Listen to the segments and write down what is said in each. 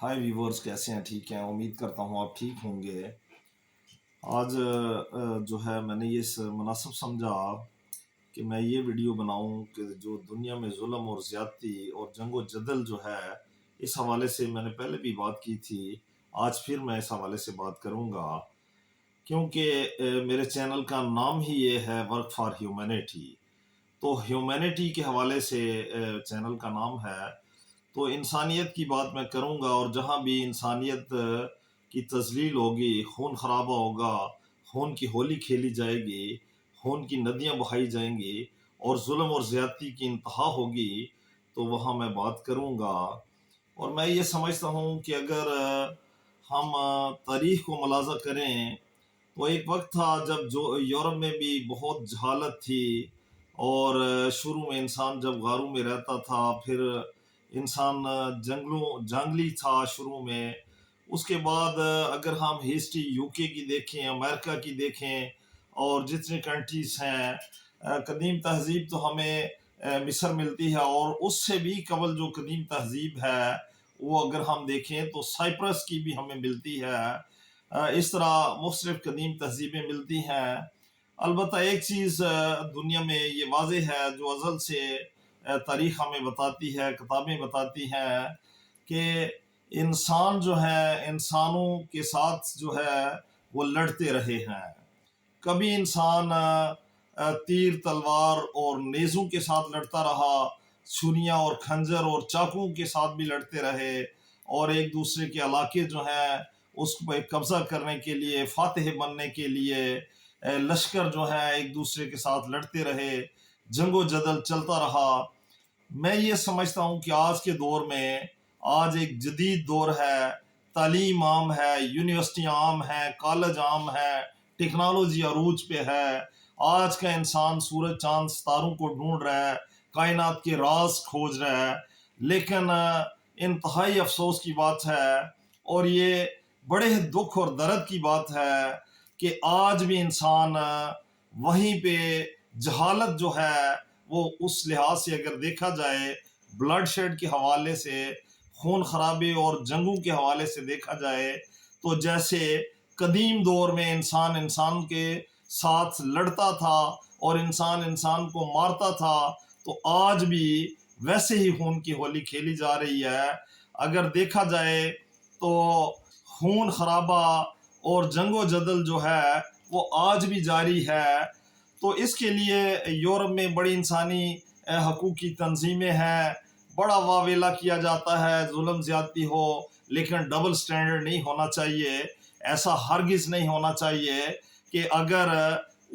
हाय viewers, कैसे हैं? ठीक हैं? उम्मीद करता हूँ आप ठीक होंगे। आज जो है मैंने ये मुनासिब समझा कि मैं ये वीडियो बनाऊं कि जो दुनिया में जुल्म और ज़्यादती और जंग व जदल जो है, इस हवाले से मैंने पहले भी बात की थी। आज फिर मैं इस हवाले से बात करूंगा क्योंकि मेरे चैनल का नाम ही ये है वर्क फॉर ह्यूमैनिटी। तो ह्यूमैनिटी के हवाले से चैनल का नाम है। तो इंसानियत की बात मैं करूंगा, और जहां भी इंसानियत की तजलील होगी, खून खराबा होगा, खून की होली खेली जाएगी, खून की नदियां बहाई जाएंगी और जुल्म और ज़्यादती की इंतहा होगी, तो वहाँ मैं बात करूंगा। और मैं ये समझता हूँ कि अगर हम तारीख को मुलाजा करें तो एक वक्त था जब जो यूरोप में भी बहुत जहालत थी, और शुरू में इंसान जब गारों में रहता था, फिर इंसान जंगली था शुरू में। उसके बाद अगर हम हिस्ट्री यूके की देखें, अमेरिका की देखें, और जितने कंट्रीज हैं, कदीम तहजीब तो हमें मिस्र मिलती है, और उससे भी कबल जो कदीम तहजीब है वो अगर हम देखें तो साइप्रस की भी हमें मिलती है। इस तरह मुख्तलिफ कदीम तहजीबें मिलती हैं। अलबत्ता एक चीज़ दुनिया में ये वाज़ेह है, जो अज़ल से तारीख़ हमें बताती है, किताबें बताती हैं, कि इंसान जो है इंसानों के साथ जो है वो लड़ते रहे हैं। कभी इंसान तीर तलवार और नेज़ों के साथ लड़ता रहा, छुरियाँ और खंजर और चाकुओं के साथ भी लड़ते रहे, और एक दूसरे के इलाके जो हैं उस पर कब्जा करने के लिए, फातह बनने के लिए लश्कर जो है एक दूसरे के साथ लड़ते रहे, जंगो जदल चलता रहा। मैं ये समझता हूँ कि आज के दौर में, आज एक जदीद दौर है, तालीम आम है, यूनिवर्सिटी आम है, कॉलेज आम है, टेक्नोलॉजी अरूज पे है। आज का इंसान सूरज चांद सितारों को ढूंढ रहा है, कायनात के राज खोज रहा है, लेकिन इंतहाई अफसोस की बात है, और ये बड़े दुख और दर्द की बात है कि आज भी इंसान वहीं पे जहालत जो है वो उस लिहाज से अगर देखा जाए, ब्लड शेड के हवाले से, खून खराबे और जंगों के हवाले से देखा जाए, तो जैसे कदीम दौर में इंसान इंसान के साथ लड़ता था और इंसान इंसान को मारता था, तो आज भी वैसे ही खून की होली खेली जा रही है। अगर देखा जाए तो खून खराबा और जंगो जदल जो है वो आज भी जारी है। तो इसके लिए यूरोप में बड़ी इंसानी हकूक़ की तंजीमें हैं, बड़ा वावेला किया जाता है, जुल्म ज़्यादती हो, लेकिन डबल स्टैंडर्ड नहीं होना चाहिए। ऐसा हरगिज़ नहीं होना चाहिए कि अगर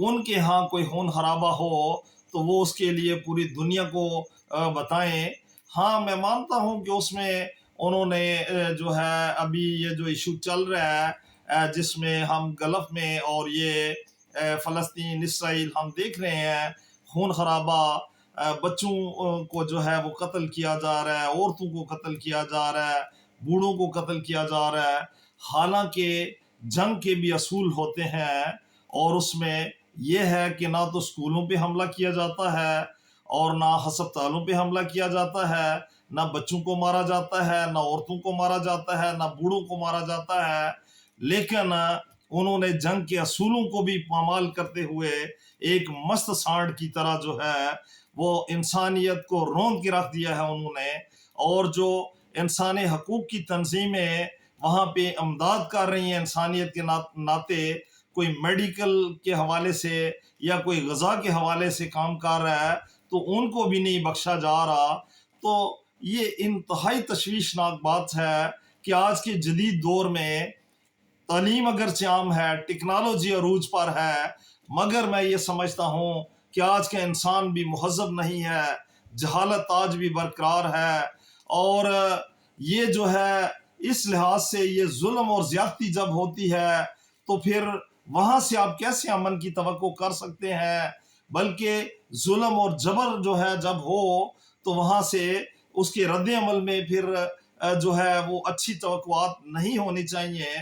उनके यहाँ कोई खून खराबा हो तो वो उसके लिए पूरी दुनिया को बताएं। हाँ, मैं मानता हूँ कि उसमें उन्होंने जो है अभी ये जो इशू चल रहा है, जिसमें हम गल्फ़ में और ये फ़लस्तीन इसराइल हम देख रहे हैं, खून खराबा, बच्चों को जो है वो कत्ल किया जा रहा है, औरतों को कत्ल किया जा रहा है, बूढ़ों को कत्ल किया जा रहा है। हालांकि जंग के भी असूल होते हैं, और उसमें यह है कि ना तो स्कूलों पे हमला किया जाता है, और ना हस्पतालों पे हमला किया जाता है, ना बच्चों को मारा जाता है, ना औरतों को मारा जाता है, ना बूढ़ों को मारा जाता है। लेकिन उन्होंने जंग के असूलों को भी पामाल करते हुए एक मस्त सांड की तरह जो है वो इंसानियत को रौंद के रख दिया है उन्होंने। और जो इंसानी हकूक़ की तंजीमें वहाँ पे अमदाद कर रही हैं इंसानियत के नाते, कोई मेडिकल के हवाले से या कोई गज़ा के हवाले से काम कर रहा है, तो उनको भी नहीं बख्शा जा रहा। तो ये इंतहाई तशवीशनाक बात है कि आज के जदीद दौर में तालीम अगरचे आम है, टेक्नोलॉजी अरूज पर है, मगर मैं ये समझता हूँ कि आज का इंसान भी मुहज़्ज़ब नहीं है, जहालत आज भी बरकरार है। और ये जो है इस लिहाज से ये जुल्म और ज़्यादती जब होती है तो फिर वहाँ से आप कैसे अमन की तवक्को कर सकते हैं? बल्कि जुल्म और जबर जो है जब हो तो वहाँ से उसके रद्द अमल में फिर जो है वो अच्छी तवक्कुआत नहीं होनी चाहिए।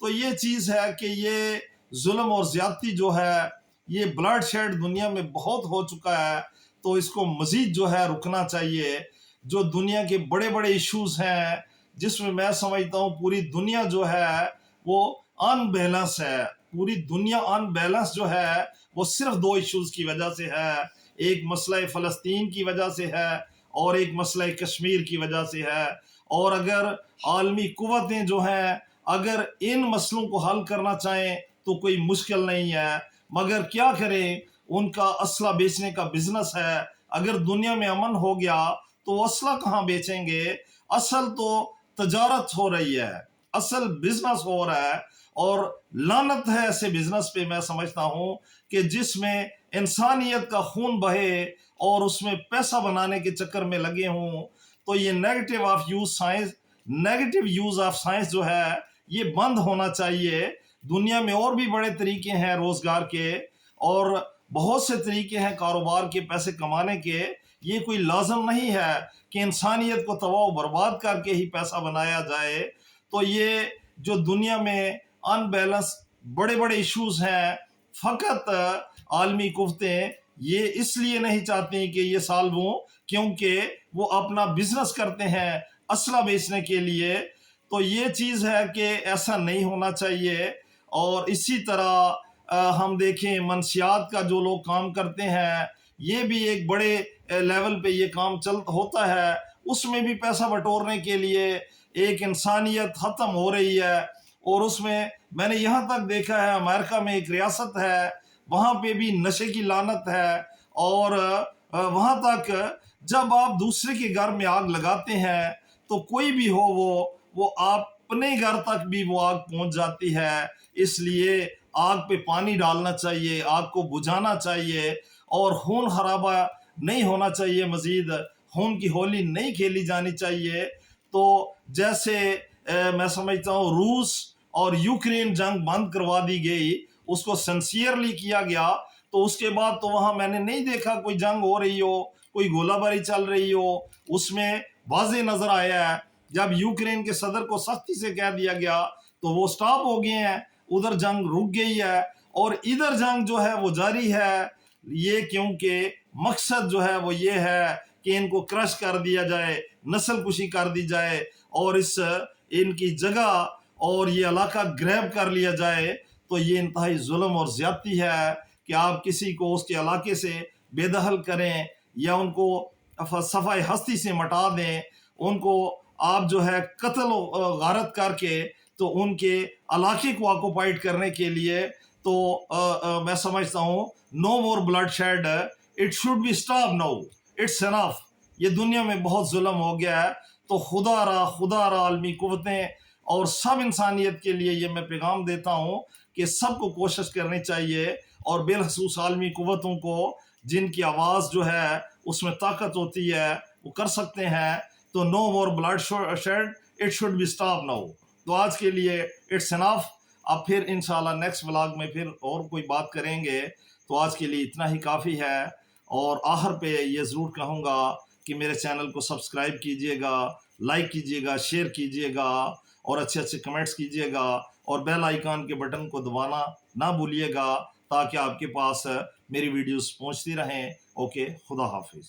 तो ये चीज़ है कि ये जुल्म और ज़्यादती जो है ये ब्लड शेड दुनिया में बहुत हो चुका है, तो इसको मज़ीद जो है रुकना चाहिए। जो दुनिया के बड़े बड़े इश्यूज़ हैं, جس میں سمجھتا ہوں پوری دنیا جو ہے وہ ان بیلنس ہے. پوری دنیا ان بیلنس جو ہے وہ صرف دو ایشوز کی وجہ سے ہے. ایک مسئلہ فلسطین کی وجہ سے ہے اور ایک مسئلہ کشمیر کی وجہ سے ہے. اور اگر عالمی قوتیں جو ہیں اگر ان مسئلوں کو حل کرنا چاہیں تو کوئی مشکل نہیں ہے، مگر کیا کریں، ان کا اسلحہ بیچنے کا بزنس ہے. اگر دنیا میں امن ہو گیا تو وہ اسلحہ کہاں بیچیں گے؟ اصل تو تجارت ہو رہی ہے، اصل بزنس ہو رہا ہے. اور لعنت ہے ایسے بزنس پہ. میں سمجھتا ہوں کہ جس میں انسانیت کا خون بہے اور اس میں پیسہ بنانے کے چکر میں لگے ہوں. تو یہ نیگیٹو یوز آف سائنس جو ہے یہ بند ہونا چاہیے. دنیا میں اور بھی بڑے طریقے ہیں روزگار کے اور بہت سے طریقے ہیں کاروبار کے، پیسے کمانے کے. یہ کوئی لازم نہیں ہے کہ انسانیت کو تباہ و برباد کر کے ہی پیسہ بنایا جائے. تو یہ جو دنیا میں ان بیلنس بڑے بڑے ایشوز ہیں، فقط عالمی قوتیں یہ اس لیے نہیں چاہتی کہ یہ سالو ہوں کیونکہ وہ اپنا بزنس کرتے ہیں اسلحہ بیچنے کے لیے. تو یہ چیز ہے کہ ایسا نہیں ہونا چاہیے. اور اسی طرح ہم دیکھیں منشیات کا جو لوگ کام کرتے ہیں یہ بھی ایک بڑے لیول پہ یہ کام ہوتا ہے. اس میں بھی پیسہ بٹورنے کے لیے ایک انسانیت ختم ہو رہی ہے. اور اس میں نے یہاں تک دیکھا ہے امریکہ میں ایک ریاست ہے وہاں پہ بھی نشے کی لعنت ہے. اور وہاں تک جب آپ دوسرے کے گھر میں آگ لگاتے ہیں تو کوئی بھی ہو وہ اپنے گھر تک بھی وہ آگ پہنچ جاتی ہے. اس لیے آگ پہ پانی ڈالنا چاہیے، آگ کو بجھانا چاہیے اور خون خرابہ نہیں ہونا چاہیے. مزید خون کی ہولی نہیں کھیلی جانی چاہیے. تو جیسے میں سمجھتا ہوں روس اور یوکرین جنگ بند کروا دی گئی، اس کو سنسیئرلی کیا گیا، تو اس کے بعد تو وہاں میں نے نہیں دیکھا کوئی جنگ ہو رہی ہو، کوئی گولہ باری چل رہی ہو. اس میں واضح نظر آیا ہے جب یوکرین کے صدر کو سختی سے کہہ دیا گیا تو وہ سٹاپ ہو گئے ہیں، ادھر جنگ رک گئی ہے اور ادھر جنگ جو ہے وہ جاری ہے. یہ کیونکہ مقصد جو ہے وہ یہ ہے کہ ان کو کرش کر دیا جائے، نسل کشی کر دی جائے اور ان کی جگہ اور یہ علاقہ گریب کر لیا جائے. تو یہ انتہائی ظلم اور زیادتی ہے کہ آپ کسی کو اس کے علاقے سے بے دخل کریں یا ان کو صفحہ ہستی سے مٹا دیں، ان کو آپ جو ہے قتل و غارت کر کے تو ان کے علاقے کو آکوپائیڈ کرنے کے لیے. تو میں سمجھتا ہوں no more bloodshed, it should be stop now, it's enough. یہ دنیا میں بہت ظلم ہو گیا ہے. تو خدا را عالمی قوتیں اور سب انسانیت کے لیے یہ میں پیغام دیتا ہوں کہ سب کو کوشش کرنی چاہیے اور بالخصوص عالمی قوتوں کو جن کی آواز جو ہے اس میں طاقت ہوتی ہے وہ کر سکتے ہیں. تو no more bloodshed, it should be stop now. تو آج کے لیے اٹس انف. اب پھر انشاءاللہ نیکسٹ ولاگ میں پھر اور کوئی بات کریں گے. تو آج کے لیے اتنا ہی کافی ہے. اور آخر پہ یہ ضرور کہوں گا کہ میرے چینل کو سبسکرائب کیجئے گا، لائک کیجئے گا، شیئر کیجئے گا اور اچھے اچھے کمنٹس کیجئے گا اور بیل آئیکن کے بٹن کو دبانا نہ بھولیے گا تاکہ آپ کے پاس میری ویڈیوز پہنچتی رہیں. اوکے، خدا حافظ.